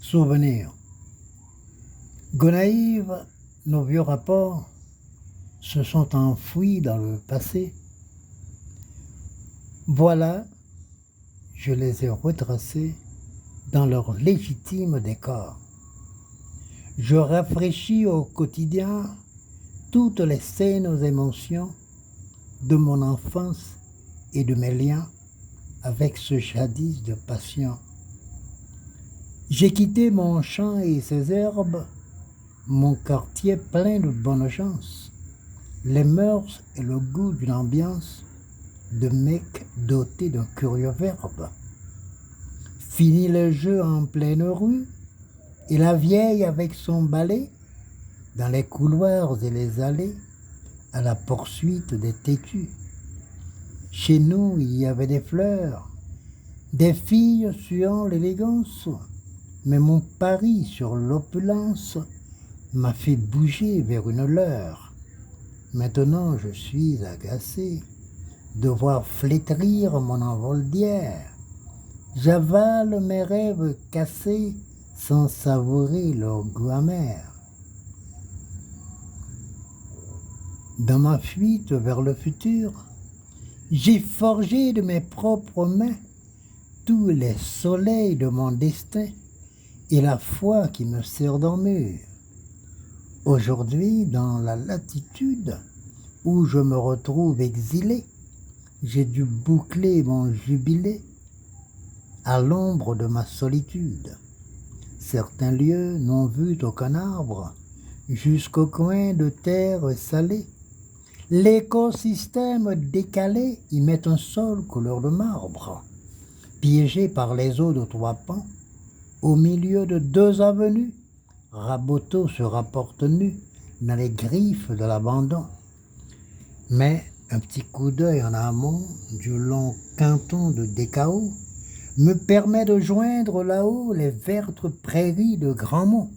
Souvenirs. Gonaïves, nos vieux rapports se sont enfouis dans le passé. Voilà, je les ai retracés dans leur légitime décor. Je rafraîchis au quotidien toutes les saines émotions de mon enfance et de mes liens avec ce jadis de passion. J'ai quitté mon champ et ses herbes, mon quartier plein de bonnes gens, les mœurs et le goût d'une ambiance de mec doté d'un curieux verbe. Fini le jeu en pleine rue, et la vieille avec son balai, dans les couloirs et les allées, à la poursuite des têtus. Chez nous, il y avait des fleurs, des filles suant l'élégance, mais mon pari sur l'opulence m'a fait bouger vers une leurre. Maintenant, je suis agacé de voir flétrir mon envol d'hier. J'avale mes rêves cassés sans savourer leur goût amer. Dans ma fuite vers le futur, j'ai forgé de mes propres mains tous les soleils de mon destin et la foi qui me sert d'armure. Aujourd'hui, dans la latitude où je me retrouve exilé, j'ai dû boucler mon jubilé à l'ombre de ma solitude. Certains lieux n'ont vu aucun arbre jusqu'au coin de terre salée. L'écosystème décalé y met un sol couleur de marbre, piégé par les eaux de trois pans, au milieu de deux avenues, Raboteau se rapporte nu dans les griffes de l'abandon. Mais un petit coup d'œil en amont du long canton de Décao me permet de joindre là-haut les vertes prairies de Grandmont.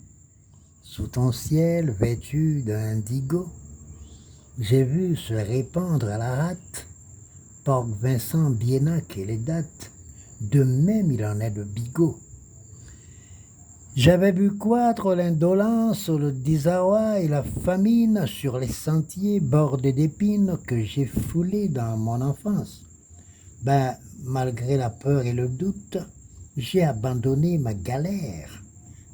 Sous ton ciel vêtu d'indigo, j'ai vu se répandre à la hâte Port-Vincent, Biénac et les dates, de même il en est de Bigot. J'avais vu croître l'indolence, le désarroi et la famine sur les sentiers bordés d'épines que j'ai foulés dans mon enfance. Malgré la peur et le doute, j'ai abandonné ma galère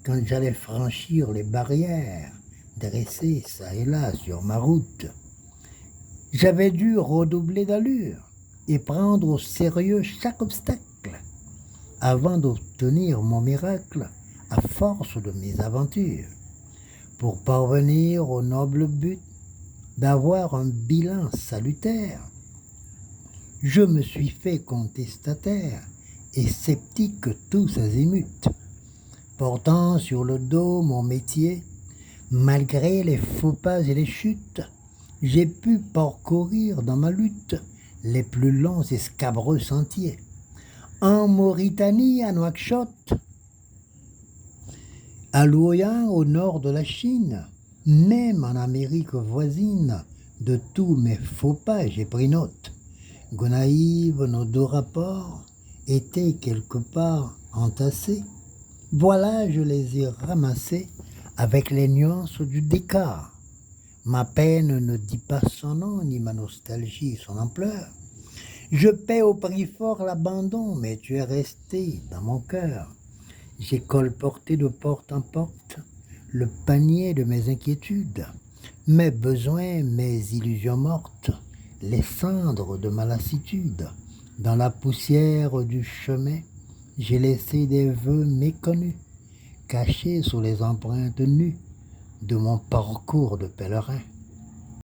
quand j'allais franchir les barrières dressées çà et là sur ma route. J'avais dû redoubler d'allure et prendre au sérieux chaque obstacle avant d'obtenir mon miracle à force de mes aventures, pour parvenir au noble but d'avoir un bilan salutaire. Je me suis fait contestataire et sceptique tous azimuts, portant sur le dos mon métier, malgré les faux pas et les chutes, j'ai pu parcourir dans ma lutte les plus longs et scabreux sentiers. En Mauritanie, à Nouakchott, à Luoyang, au nord de la Chine, même en Amérique voisine, de tous mes faux pas j'ai pris note. Gonaïves, nos deux rapports étaient quelque part entassés. Voilà, je les ai ramassés avec les nuances du décor. Ma peine ne dit pas son nom, ni ma nostalgie son ampleur. Je paie au prix fort l'abandon, mais tu es resté dans mon cœur. J'ai colporté de porte en porte le panier de mes inquiétudes, mes besoins, mes illusions mortes, les cendres de ma lassitude. Dans la poussière du chemin, j'ai laissé des vœux méconnus, cachés sous les empreintes nues de mon parcours de pèlerin.